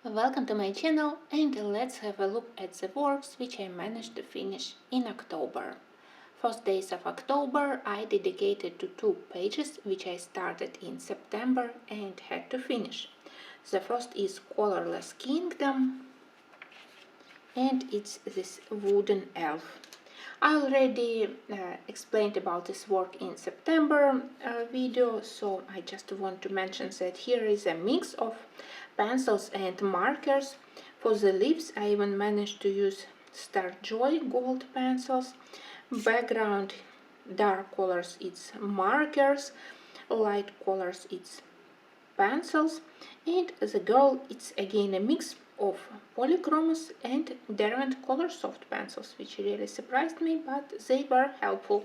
Welcome to my channel, and let's have a look at the works which I managed to finish in October. First days of October I dedicated to two pages which I started in September and had to finish. The first is Colorless Kingdom, and it's this wooden elf. I already explained about this work in September video, so I just want to mention that here is a mix of pencils and markers. For the lips I even managed to use Star Joy gold pencils. Background dark colors it's markers, light colors it's pencils, and the girl it's again a mix of polychromos and Derwent color soft pencils, which really surprised me, but they were helpful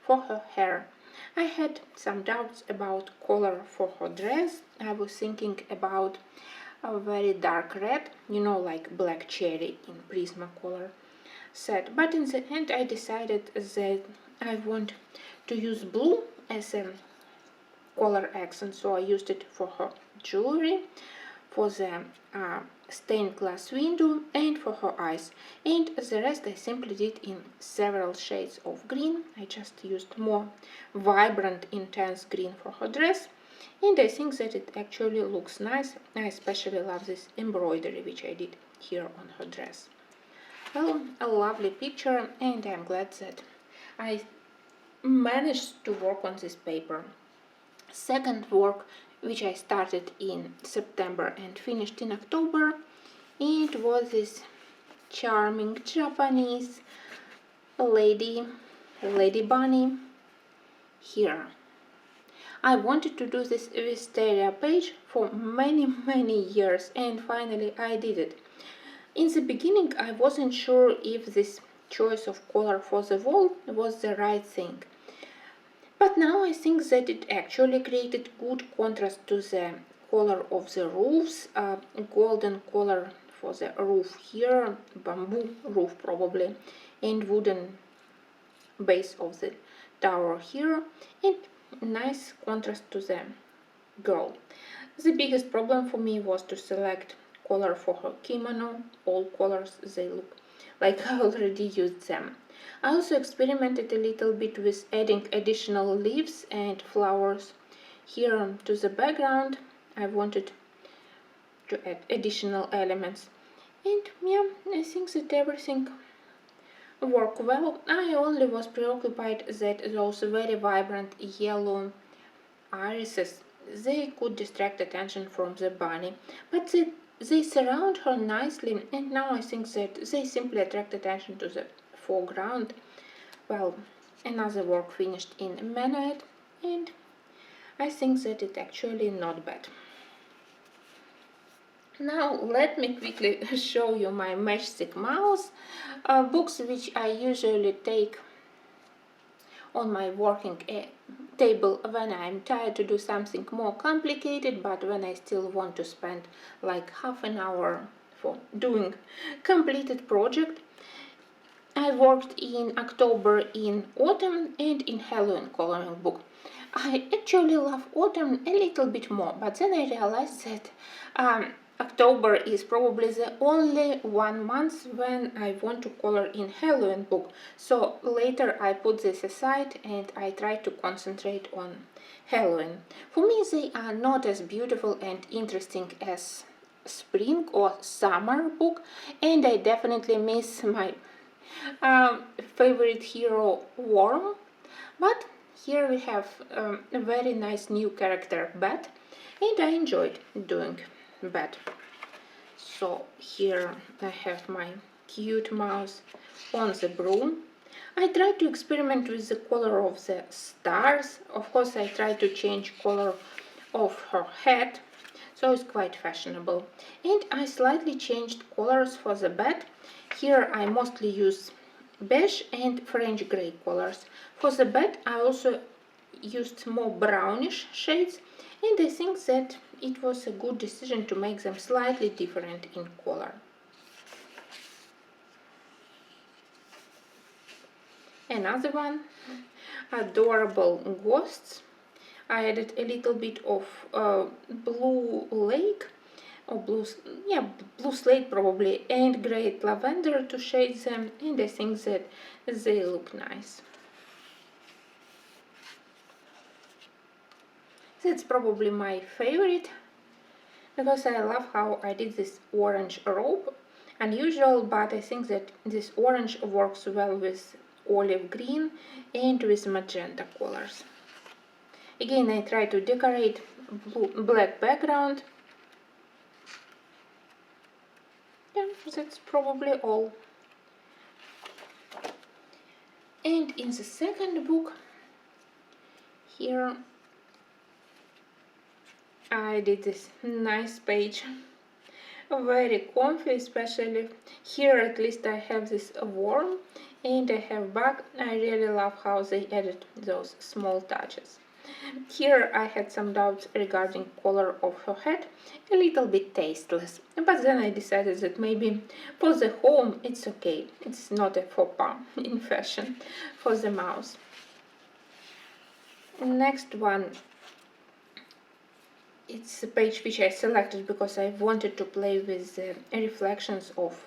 for her hair. I had some doubts about color for her dress. I was thinking about a very dark red, like black cherry in Prismacolor set, but in the end I decided that I want to use blue as a color accent, so I used it for her jewelry, for the stained glass window, and for her eyes, and the rest I simply did in several shades of green. I just used more vibrant intense green for her dress, and I think that it actually looks nice. I especially love this embroidery which I did here on her dress. Well, a lovely picture, and I'm glad that I managed to work on this paper. Second work which I started in September and finished in October, it was this charming Japanese lady bunny here. I wanted to do this wisteria page for many years, and finally I did it. In the beginning I wasn't sure if this choice of color for the wall was the right thing. But now I think that it actually created good contrast to the color of the roofs, golden color for the roof here, bamboo roof probably, and wooden base of the tower here, and nice contrast to the girl. The biggest problem for me was to select color for her kimono. All colors, they look like I already used them. I also experimented a little bit with adding additional leaves and flowers here to the background. I wanted to add additional elements, and yeah, I think that everything worked well. I only was preoccupied that those very vibrant yellow irises, they could distract attention from the bunny, but they surround her nicely, and now I think that they simply attract attention to the foreground. Well, another work finished in Menuet, and I think that it actually not bad. Now let me quickly show you my matchstick mouse, books which I usually take on my working table when I'm tired to do something more complicated, but when I still want to spend like half an hour for doing completed project. I worked in October in autumn and in Halloween coloring book. I actually love autumn a little bit more, but then I realized that October is probably the only 1 month when I want to color in Halloween book. So later I put this aside and I try to concentrate on Halloween. For me they are not as beautiful and interesting as spring or summer book, and I definitely miss my favorite hero Worm, but here we have a very nice new character Bat, and I enjoyed doing Bat. So here I have my cute mouse on the broom. I try to experiment with the color of the stars. Of course I try to change color of her hat, so it's quite fashionable, and I slightly changed colors for the bat. Here I mostly use beige and French grey colors. For the bat I also used more brownish shades, and I think that it was a good decision to make them slightly different in color. Another one, adorable ghosts. I added a little bit of blue lake or blue, blue slate probably, and gray lavender to shade them, and I think that they look nice. That's probably my favorite, because I love how I did this orange robe. Unusual, but I think that this orange works well with olive green and with magenta colors. Again, I try to decorate black background. Yeah, that's probably all. And in the second book, here I did this nice page, very comfy, especially here. At least I have this worm and I have bug. I really love how they added those small touches. Here I had some doubts regarding color of her head, a little bit tasteless, but then I decided that maybe for the home it's okay, it's not a faux pas in fashion for the mouse. Next one, it's a page which I selected because I wanted to play with the reflections of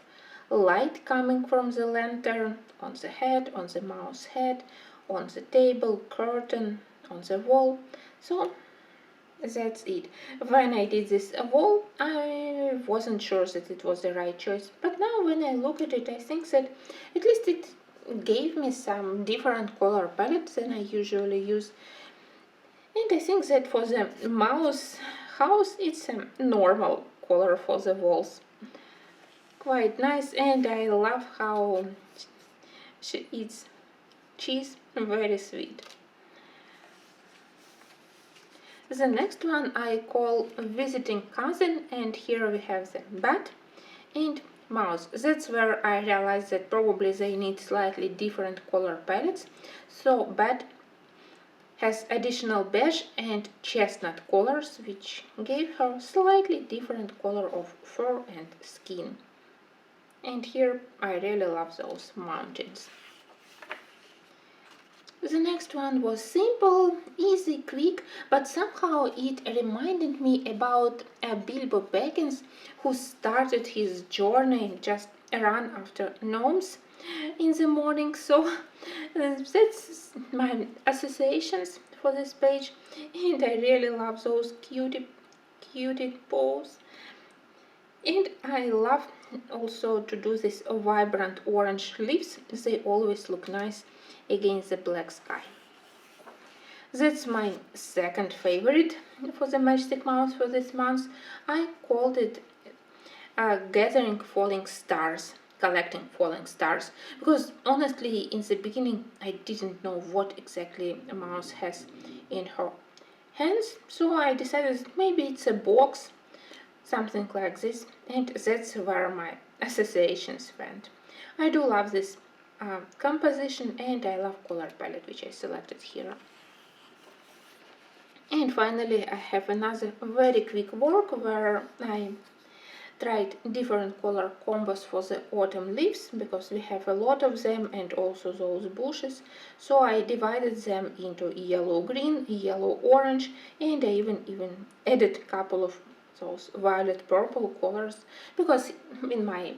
light coming from the lantern on the head, on the mouse head, on the table, curtain, on the wall. So that's it. When I did this wall, I wasn't sure that it was the right choice, but now when I look at it, I think that at least it gave me some different color palettes than I usually use. And I think that for the mouse house, it's a normal color for the walls. Quite nice, and I love how she eats cheese, very sweet. The next one I call Visiting Cousin, and here we have the bat and mouse. That's where I realized that probably they need slightly different color palettes. So bat has additional beige and chestnut colors, which gave her slightly different color of fur and skin. And here I really love those mountains. The next one was simple, easy, quick, but somehow it reminded me about Bilbo Baggins, who started his journey just run after gnomes in the morning. So that's my associations for this page, and I really love those cutie paws. And I love also to do this vibrant orange leaves. They always look nice against the black sky. That's my second favorite for the Matchstick Mouse for this month. I called it Gathering Falling Stars, Collecting Falling Stars, because honestly in the beginning I didn't know what exactly a mouse has in her hands, so I decided maybe it's a box, something like this, and that's where my associations went. I do love this composition, and I love color palette which I selected here. And finally I have another very quick work where I tried different color combos for the autumn leaves, because we have a lot of them, and also those bushes. So I divided them into yellow green, yellow orange, and I even added a couple of those violet purple colors, because in my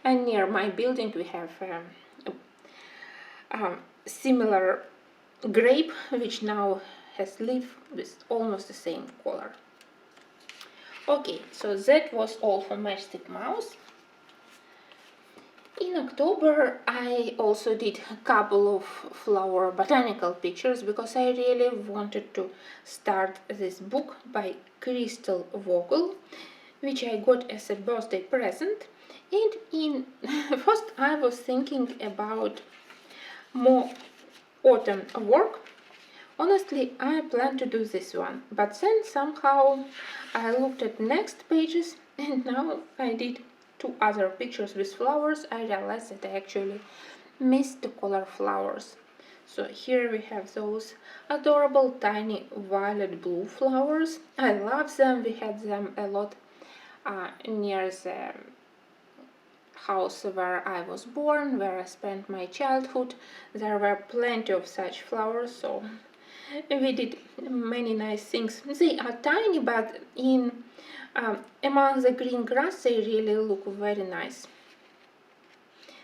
near my building we have similar grape which now has leaf with almost the same color. Okay, so that was all for Matchstick Mouse. In October I also did a couple of flower botanical pictures, because I really wanted to start this book by Crystal Vogel, which I got as a birthday present. And first I was thinking about more autumn work. Honestly, I planned to do this one, but then somehow I looked at next pages, and now I did two other pictures with flowers. I realized that I actually missed the color flowers. So here we have those adorable tiny violet blue flowers. I love them. We had them a lot near the house where I was born, where I spent my childhood. There were plenty of such flowers, so we did many nice things. They are tiny, but in among the green grass they really look very nice.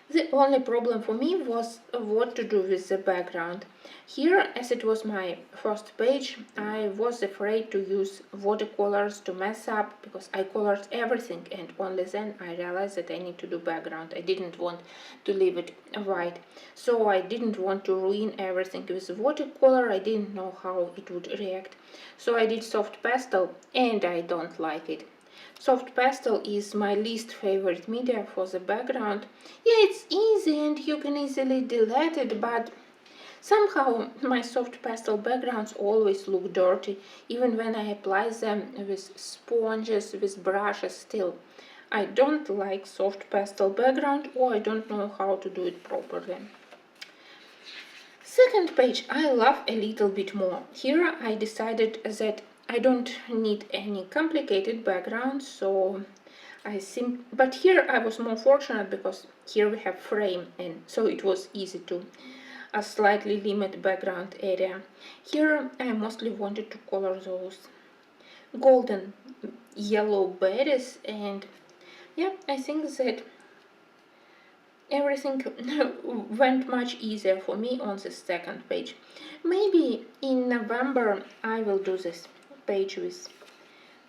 The only problem for me was what to do with the background. Here, as it was my first page, I was afraid to use watercolors to mess up because I colored everything, and only then I realized that I need to do background. I didn't want to leave it white, so I didn't want to ruin everything with watercolor. I didn't know how it would react, so I did soft pastel, and I don't like it. Soft pastel is my least favorite media for the background. Yeah, it's easy and you can easily delete it, but somehow my soft pastel backgrounds always look dirty, even when I apply them with sponges, with brushes still. I don't like soft pastel background, or I don't know how to do it properly. Second page I love a little bit more. Here I decided that I don't need any complicated background, so I think, but here I was more fortunate because here we have frame, and so it was easy to slightly limit background area. Here I mostly wanted to color those golden yellow berries, and yeah, I think that everything went much easier for me on the second page. Maybe in November I will do this page with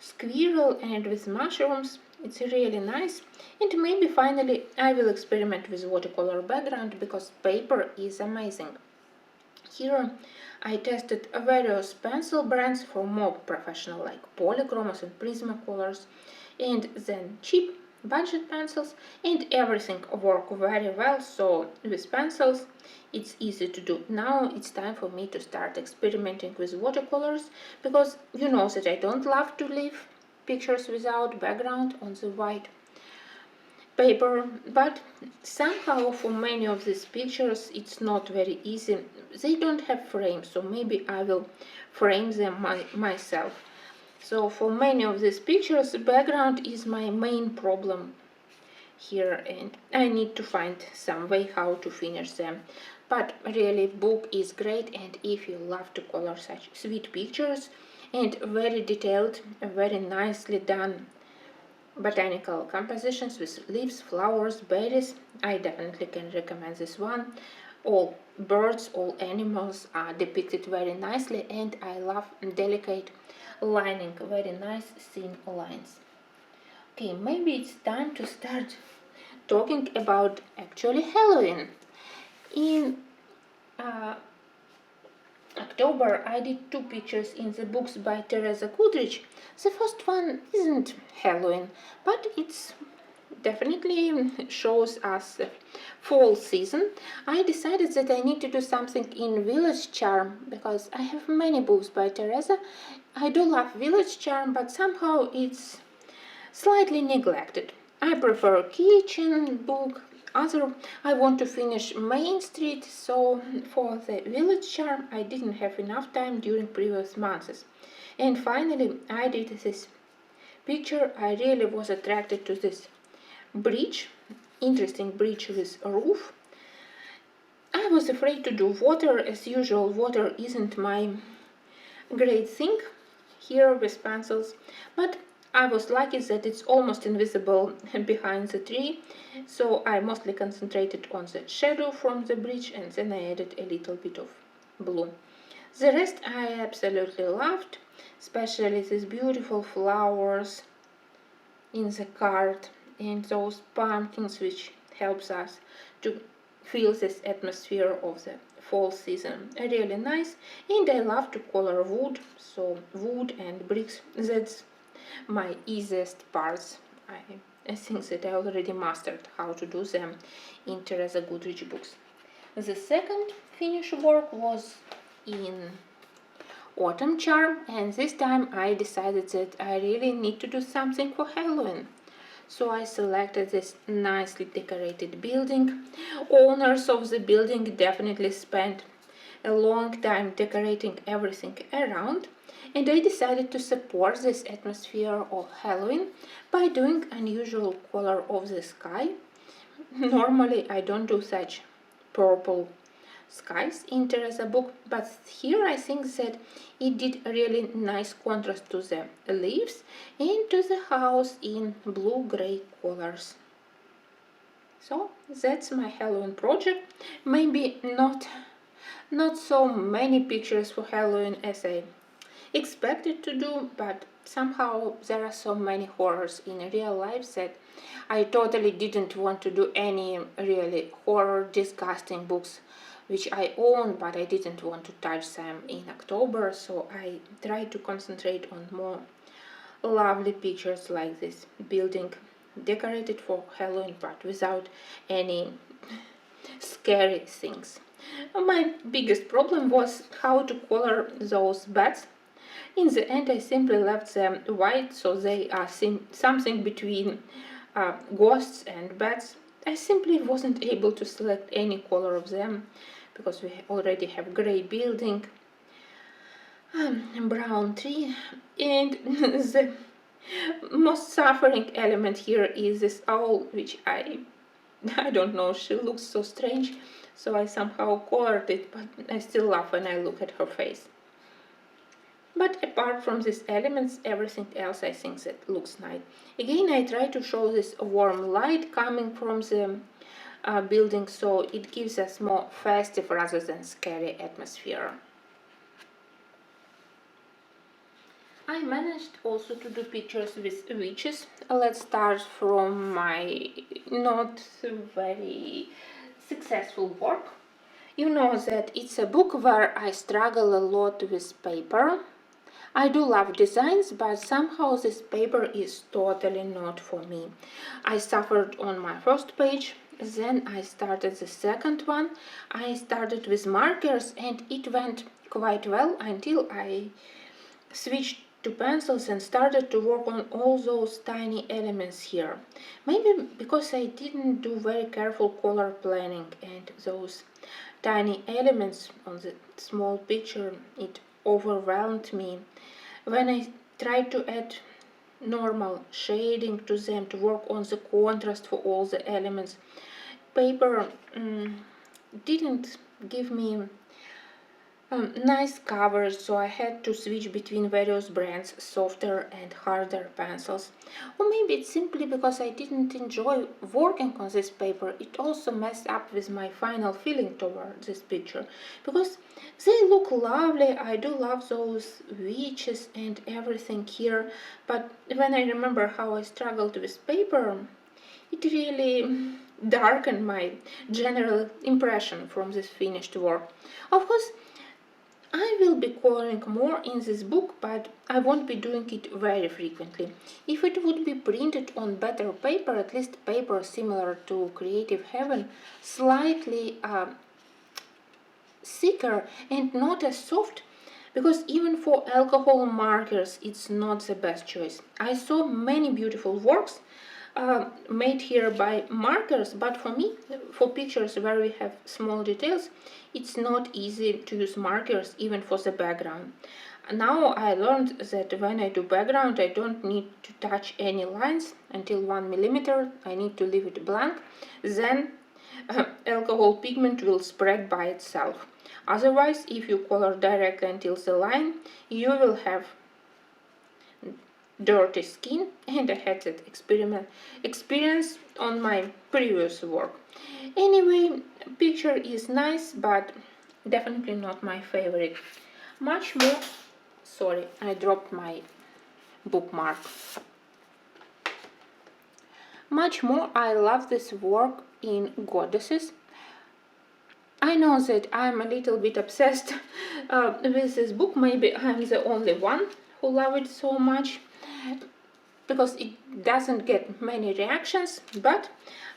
squirrel and with mushrooms. It's really nice. And maybe finally I will experiment with watercolor background because paper is amazing. Here I tested various pencil brands for more professional like Polychromos and Prismacolors, and then cheap budget pencils, and everything worked very well. So with pencils it's easy to do. Now it's time for me to start experimenting with watercolors, because you know that I don't love to leave pictures without background on the white paper, but somehow for many of these pictures it's not very easy. They don't have frames, so maybe I will frame them myself. So for many of these pictures the background is my main problem here, and I need to find some way how to finish them. But really book is great, and if you love to color such sweet pictures and very detailed, very nicely done botanical compositions with leaves, flowers, berries, I definitely can recommend this one. All birds, all animals are depicted very nicely, and I love delicate lining, very nice thin lines. Okay, maybe it's time to start talking about actually Halloween. In October I did two pictures in the books by Teresa Goodrich. The first one isn't Halloween, but it's definitely shows us the fall season. I decided that I need to do something in village charm because I have many books by Teresa. I do love village charm, but somehow it's slightly neglected. I prefer kitchen book. I want to finish Main Street, so for the village charm I didn't have enough time during previous months. And finally I did this picture. I really was attracted to this bridge, interesting bridge with a roof. I was afraid to do water. As usual, water isn't my great thing here with pencils, but I was lucky that it's almost invisible behind the tree, so I mostly concentrated on the shadow from the bridge, and then I added a little bit of blue. The rest I absolutely loved, especially these beautiful flowers in the cart and those pumpkins, which helps us to feel this atmosphere of the fall season. Really nice. And I love to color wood, so wood and bricks, that's my easiest parts. I think that I already mastered how to do them in Teresa Goodrich books. The second finished work was in autumn charm, and this time I decided that I really need to do something for Halloween. So I selected this nicely decorated building. Owners of the building definitely spent a long time decorating everything around, and I decided to support this atmosphere of Halloween by doing unusual color of the sky. Normally I don't do such purple skies in Teresa book, but here I think that it did a really nice contrast to the leaves and to the house in blue-gray colors. So that's my Halloween project. Maybe not so many pictures for Halloween as I expected to do, but somehow there are so many horrors in real life that I totally didn't want to do any really horror disgusting books which I own, but I didn't want to touch them in October, so I tried to concentrate on more lovely pictures like this building decorated for Halloween but without any scary things. My biggest problem was how to color those bats. In the end I simply left them white, so they are something between ghosts and bats. I simply wasn't able to select any color of them because we already have gray building, brown tree, and the most suffering element here is this owl, which I don't know, she looks so strange, so I somehow colored it, but I still laugh when I look at her face. But apart from these elements, everything else I think that looks nice. Again, I try to show this warm light coming from the building, so it gives us more festive rather than scary atmosphere. I managed also to do pictures with witches. Let's start from my not very successful work. You know that it's a book where I struggle a lot with paper. I do love designs, but somehow this paper is totally not for me. I suffered on my first page, then I started the second one. I started with markers and it went quite well until I switched to pencils and started to work on all those tiny elements here. Maybe because I didn't do very careful color planning and those tiny elements on the small picture, it overwhelmed me. When I tried to add normal shading to them to work on the contrast for all the elements, paper didn't give me nice coverage, so I had to switch between various brands, softer and harder pencils. Or maybe it's simply because I didn't enjoy working on this paper. It also messed up with my final feeling toward this picture, because they look lovely. I do love those witches and everything here, but when I remember how I struggled with paper, it really darkened my general impression from this finished work. Of course, I will be coloring more in this book, but I won't be doing it very frequently. If it would be printed on better paper, at least paper similar to Creative Heaven, slightly thicker and not as soft, because even for alcohol markers it's not the best choice. I saw many beautiful works made here by markers, but for me, for pictures where we have small details, it's not easy to use markers even for the background. Now I learned that when I do background I don't need to touch any lines until 1 millimeter. I need to leave it blank, then alcohol pigment will spread by itself. Otherwise, if you color directly until the line, you will have dirty skin, and I had that experience on my previous work. Anyway, picture is nice, but definitely not my favorite. Much more, sorry, I dropped my bookmark. Much more I love this work in Goddesses. I know that I'm a little bit obsessed with this book. Maybe I'm the only one who love it so much, because it doesn't get many reactions, but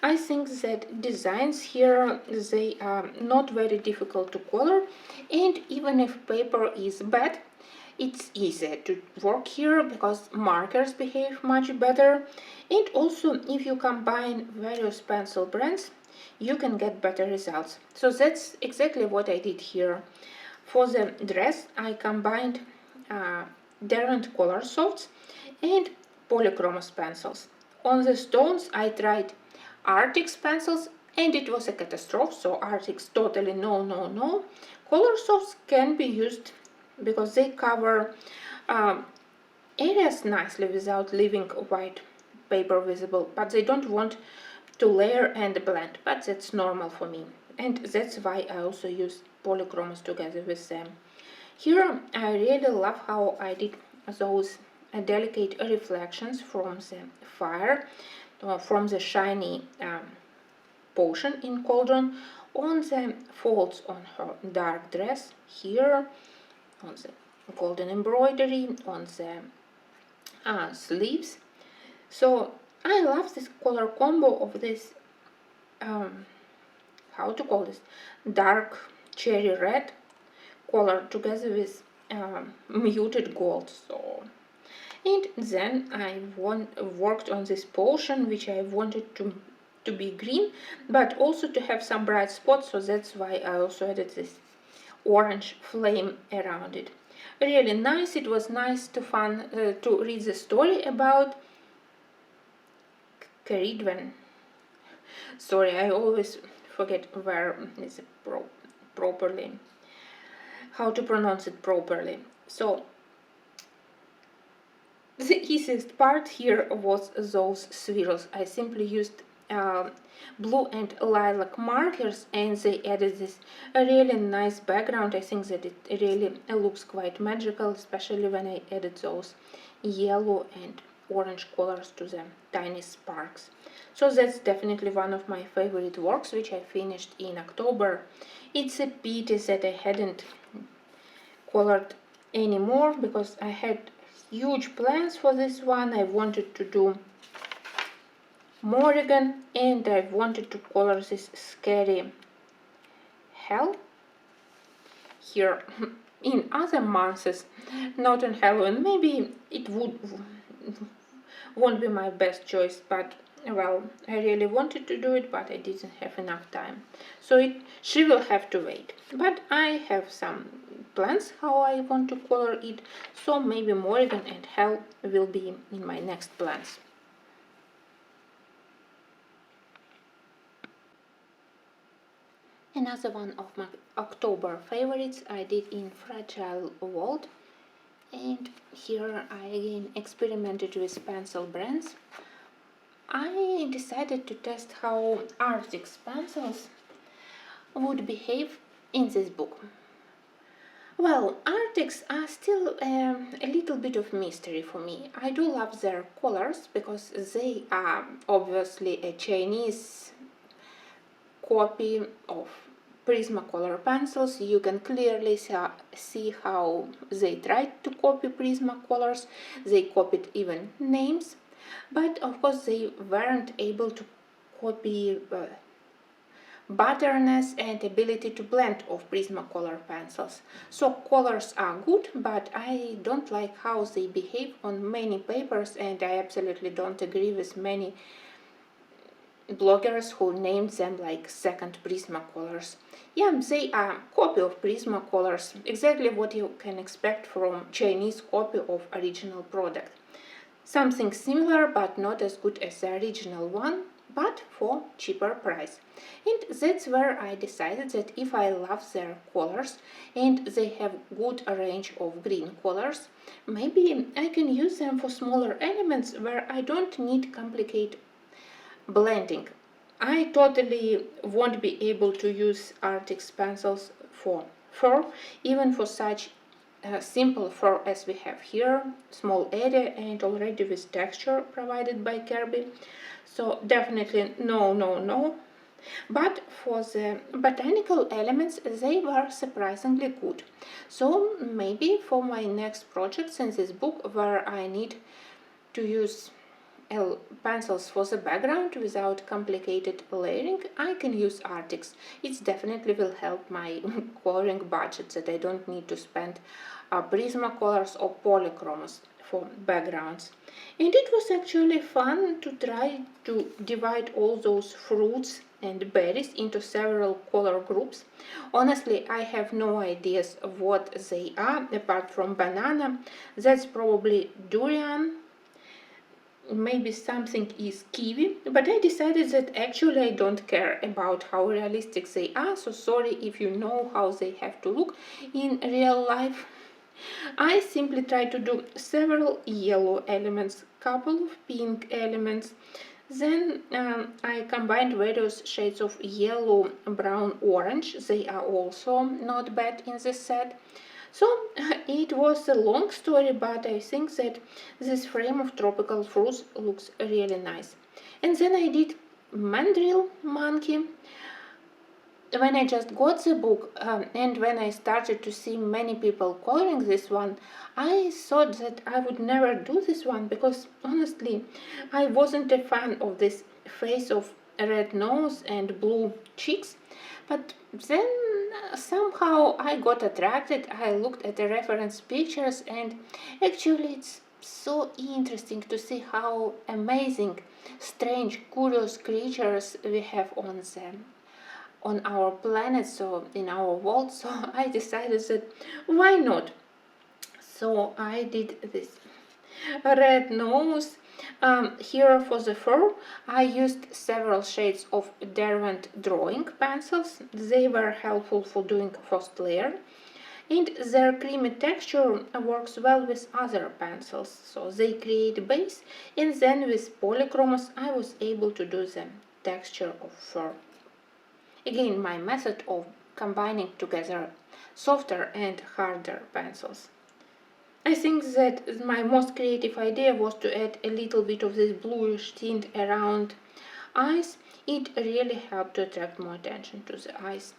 I think that designs here, they are not very difficult to color, and even if paper is bad, it's easy to work here because markers behave much better, and also if you combine various pencil brands you can get better results. So that's exactly what I did here. For the dress I combined different color softs and polychromos pencils. On the stones I tried Arctic pencils, and it was a catastrophe, so Arctics totally no, no, no. Color soaps can be used because they cover areas nicely without leaving white paper visible, but they don't want to layer and blend, but that's normal for me, and that's why I also use polychromos together with them. Here I really love how I did those delicate reflections from the fire, from the shiny potion in cauldron on the folds on her dark dress, here on the golden embroidery, on the sleeves. So I love this color combo of this, how to call this, dark cherry red color together with muted gold. So, and then I worked on this potion, which I wanted to be green, but also to have some bright spots, so that's why I also added this orange flame around it. Really nice. It was nice to read the story about Caridwen. Sorry, I always forget where is it properly, how to pronounce it properly. So the easiest part here was those swirls. I simply used blue and lilac markers, and they added this really nice background. I think that it really looks quite magical, especially when I added those yellow and orange colors to the tiny sparks. So that's definitely one of my favorite works, which I finished in October. It's a pity that I hadn't colored anymore, because I had huge plans for this one. I wanted to do Morrigan, and I wanted to color this scary hell here in other months, not on Halloween. Maybe it won't be my best choice, but well, I really wanted to do it, but I didn't have enough time, so she will have to wait. But I have some plans how I want to color it, so maybe Morrigan and hell will be in my next plans. Another one of my October favorites I did in Fragile World, and here I again experimented with pencil brands. I decided to test how Arctic's pencils would behave in this book. Well, Arctics are still a little bit of mystery for me. I do love their colors because they are obviously a Chinese copy of Prismacolor pencils. You can clearly see how they tried to copy Prismacolors. They copied even names, but of course they weren't able to copy butterness and ability to blend of Prismacolor pencils. So colors are good, but I don't like how they behave on many papers, and I absolutely don't agree with many bloggers who named them like second Prismacolors. Yeah, they are copy of Prismacolors, exactly what you can expect from Chinese copy of original product. Something similar, but not as good as the original one, but for cheaper price. And that's where I decided that if I love their colors and they have good range of green colors, maybe I can use them for smaller elements where I don't need complicated blending. I totally won't be able to use Arctic's pencils for fur, even for such simple fur as we have here, small area and already with texture provided by Kirby. So definitely no, no, no. But for the botanical elements, they were surprisingly good. So maybe for my next projects in this book, where I need to use pencils for the background without complicated layering, I can use Arctics. It definitely will help my coloring budget, that I don't need to spend Prismacolors or polychromos for backgrounds. And it was actually fun to try to divide all those fruits and berries into several color groups. Honestly, I have no ideas of what they are apart from banana. That's probably durian. maybe something is kiwi, but I decided that actually I don't care about how realistic they are, so sorry if you know how they have to look in real life. I simply try to do several yellow elements, couple of pink elements, then I combined various shades of yellow, brown, orange. They are also not bad in this set. So it was a long story, but I think that this frame of tropical fruits looks really nice. And then I did mandrill monkey. When I just got the book and when I started to see many people coloring this one, I thought that I would never do this one because honestly I wasn't a fan of this face of red nose and blue cheeks. But then somehow I got attracted. I looked at the reference pictures and actually it's so interesting to see how amazing, strange, curious creatures we have on our planet, so in our world. So I decided that why not. So I did this red nose. Here for the fur I used several shades of Derwent drawing pencils. They were helpful for doing first layer, and their creamy texture works well with other pencils, so they create base, and then with polychromos I was able to do the texture of fur. Again, my method of combining together softer and harder pencils. I think that my most creative idea was to add a little bit of this bluish tint around eyes. It really helped to attract more attention to the eyes.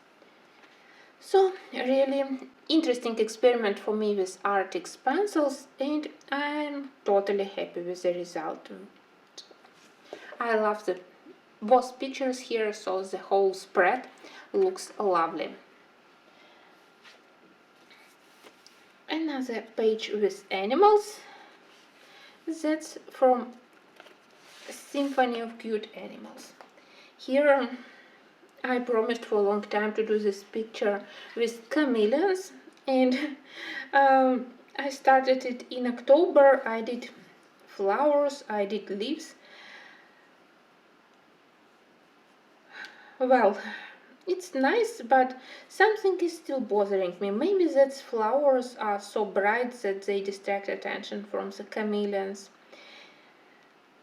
So, really interesting experiment for me with Arctic pencils, and I'm totally happy with the result. I love both pictures here, so the whole spread looks lovely. Another page with animals. That's from Symphony of Cute Animals. Here I promised for a long time to do this picture with chameleons, and I started it in October. I did flowers, I did leaves. Well, it's nice, but something is still bothering me. Maybe that flowers are so bright that they distract attention from the chameleons.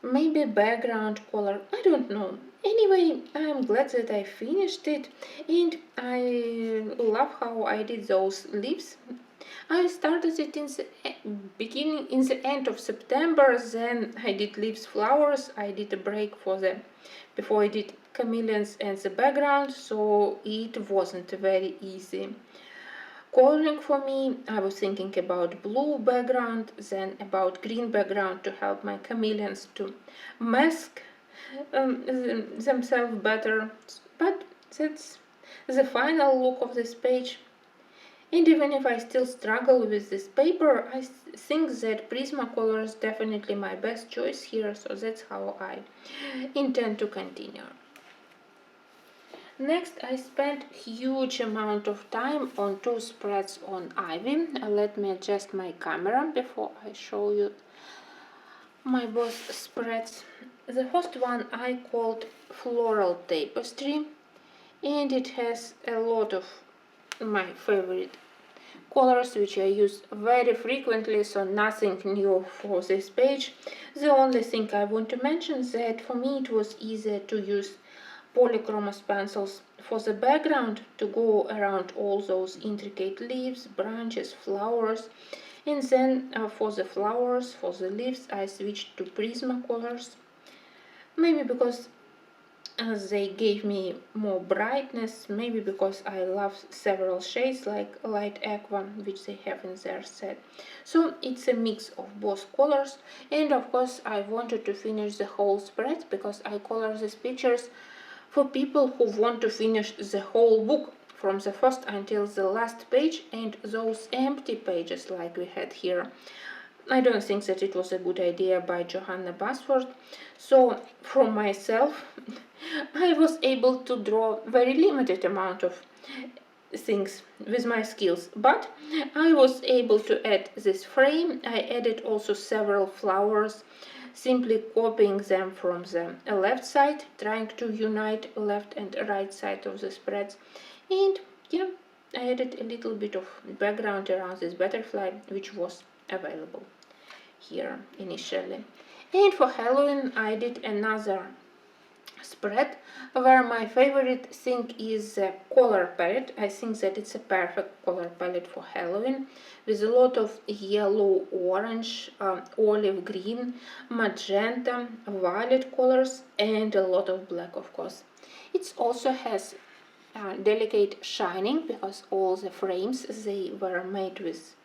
Maybe background color, I don't know. Anyway, I'm glad that I finished it, and I love how I did those leaves. I started it in the end of September, then I did leaves, flowers. I did a break before I did chameleons and the background, so it wasn't very easy. Coloring for me, I was thinking about blue background, then about green background to help my chameleons to mask themselves better. But that's the final look of this page. And even if I still struggle with this paper, I think that Prismacolor is definitely my best choice here, so that's how I intend to continue. Next, I spent huge amount of time on two spreads on ivy. Let me adjust my camera before I show you my both spreads. The first one I called Floral Tapestry, and it has a lot of my favorite colors which I use very frequently, so nothing new for this page. The only thing I want to mention is that for me it was easier to use polychromos pencils for the background to go around all those intricate leaves, branches, flowers, and then for the flowers, for the leaves, I switched to Prismacolors. Maybe because they gave me more brightness, maybe because I love several shades like light aqua, which they have in their set. So it's a mix of both colors, and of course I wanted to finish the whole spread because I color these pictures for people who want to finish the whole book from the first until the last page, and those empty pages like we had here, I don't think that it was a good idea by Johanna Basford. So from myself I was able to draw very limited amount of things with my skills, but I was able to add this frame. I added also several flowers, simply copying them from the left side, trying to unite left and right side of the spreads. And yeah, I added a little bit of background around this butterfly, which was available here initially. And for Halloween I did another spread where my favorite thing is the color palette. I think that it's a perfect color palette for Halloween, with a lot of yellow, orange, olive green, magenta, violet colors, and a lot of black, of course. It also has delicate shining because all the frames, they were made with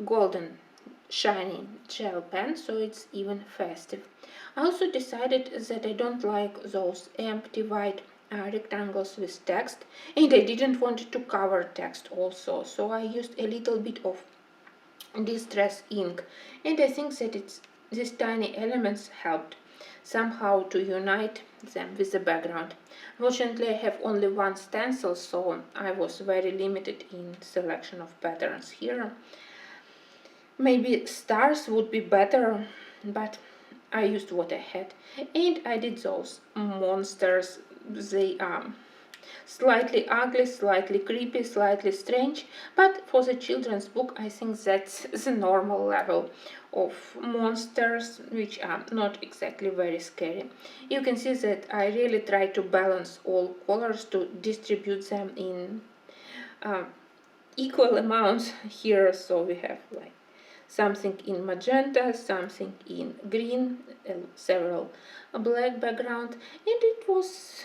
golden shiny gel pen, so it's even festive. I also decided that I don't like those empty white rectangles with text, and I didn't want to cover text also, so I used a little bit of distress ink, and I think that these tiny elements helped somehow to unite them with the background. Fortunately, I have only one stencil, so I was very limited in selection of patterns here. Maybe stars would be better, but I used what I had. And I did those monsters. They are slightly ugly, slightly creepy, slightly strange, but for the children's book I think that's the normal level of monsters, which are not exactly very scary. You can see that I really try to balance all colors to distribute them in equal amounts here, so we have like something in magenta, something in green, several black background, and it was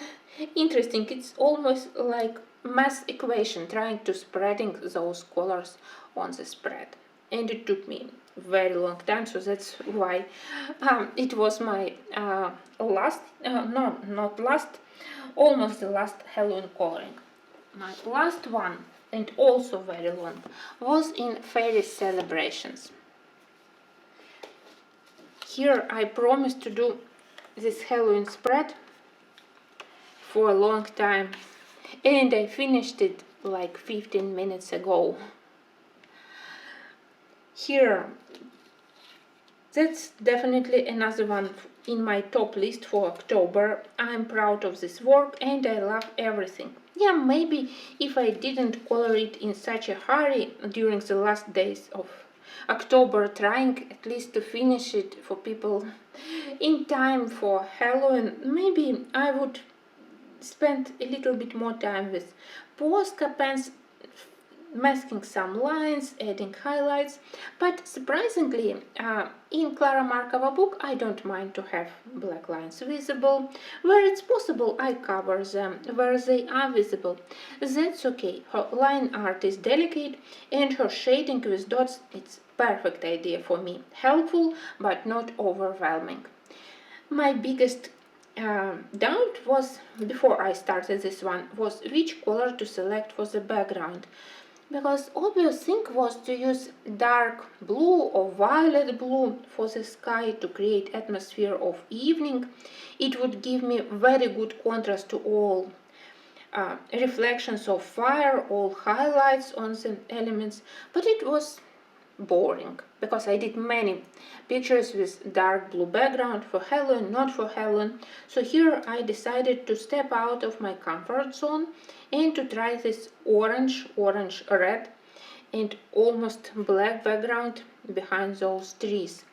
interesting. It's almost like math equation, trying to spreading those colors on the spread, and it took me very long time, so that's why it was my last, no, not last, almost the last Halloween coloring. My last one, and also very long, was in fairy celebrations. Here I promised to do this Halloween spread for a long time, and I finished it like 15 minutes ago. Here, that's definitely another one in my top list for October. I'm proud of this work and I love everything. Yeah, maybe if I didn't color it in such a hurry during the last days of October, trying at least to finish it for people in time for Halloween, maybe I would spend a little bit more time with Posca pens, masking some lines, adding highlights, but surprisingly, in Klara Markova book I don't mind to have black lines visible. Where it's possible I cover them, where they are visible, that's okay. Her line art is delicate and her shading with dots, it's perfect idea for me, helpful but not overwhelming. My biggest doubt was, before I started this one, was which color to select for the background, because obvious thing was to use dark blue or violet blue for the sky to create atmosphere of evening. It would give me very good contrast to all reflections of fire, all highlights on the elements, but it was boring because I did many pictures with dark blue background for Halloween, not for Halloween. So here I decided to step out of my comfort zone and to try this orange red and almost black background behind those trees.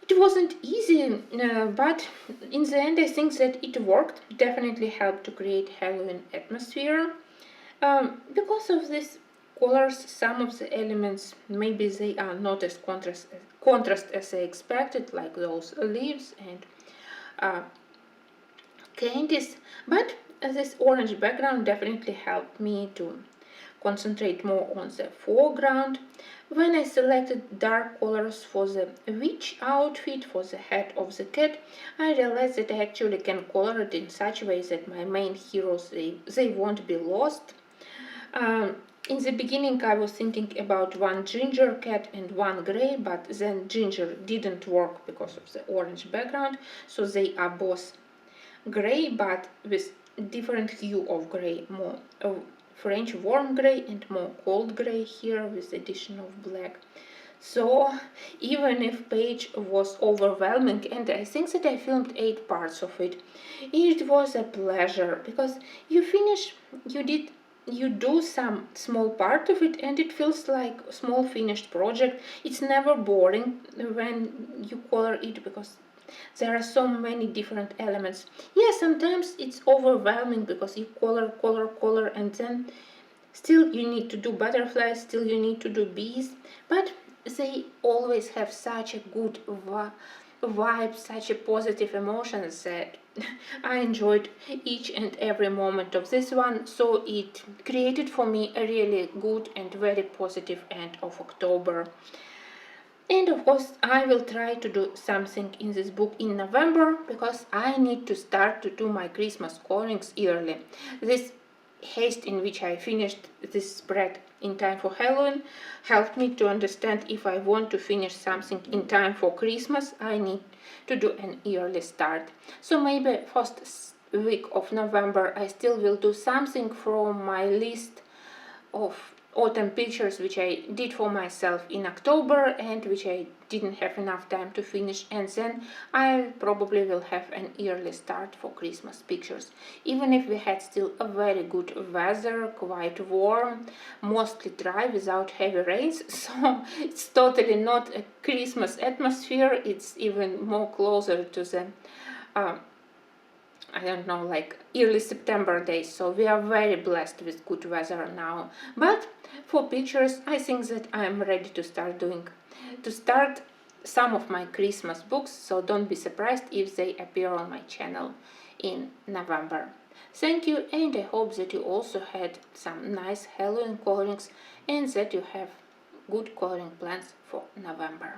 It wasn't easy, but in the end I think that it worked, definitely helped to create Halloween atmosphere. Because of this colors, some of the elements, maybe they are not as contrast as I expected, like those leaves and candies, but this orange background definitely helped me to concentrate more on the foreground. When I selected dark colors for the witch outfit, for the head of the cat, I realized that I actually can color it in such a way that my main heroes, they won't be lost. In the beginning I was thinking about one ginger cat and one grey, but then ginger didn't work because of the orange background, so they are both grey but with different hue of grey, more French warm grey and more cold grey here with the addition of black. So even if page was overwhelming, and I think that I filmed 8 parts of it, it was a pleasure because you finish, you do some small part of it and it feels like a small finished project. It's never boring when you color it because there are so many different elements. Yeah, sometimes it's overwhelming because you color, and then still you need to do butterflies, still you need to do bees, but they always have such a good vibe, such a positive emotions that I enjoyed each and every moment of this one, so it created for me a really good and very positive end of October. And of course, I will try to do something in this book in November because I need to start to do my Christmas colorings early. This haste in which I finished this spread in time for Halloween helped me to understand if I want to finish something in time for Christmas, I need to do an early start. So maybe first week of November I still will do something from my list of autumn pictures which I did for myself in October and which I didn't have enough time to finish, and then I probably will have an early start for Christmas pictures. Even if we had still a very good weather, quite warm, mostly dry without heavy rains, so it's totally not a Christmas atmosphere, it's even more closer to the I don't know, like early September days, so we are very blessed with good weather now. But for pictures, I think that I'm ready to start some of my Christmas books, so don't be surprised if they appear on my channel in November. Thank you, and I hope that you also had some nice Halloween colorings and that you have good coloring plans for November.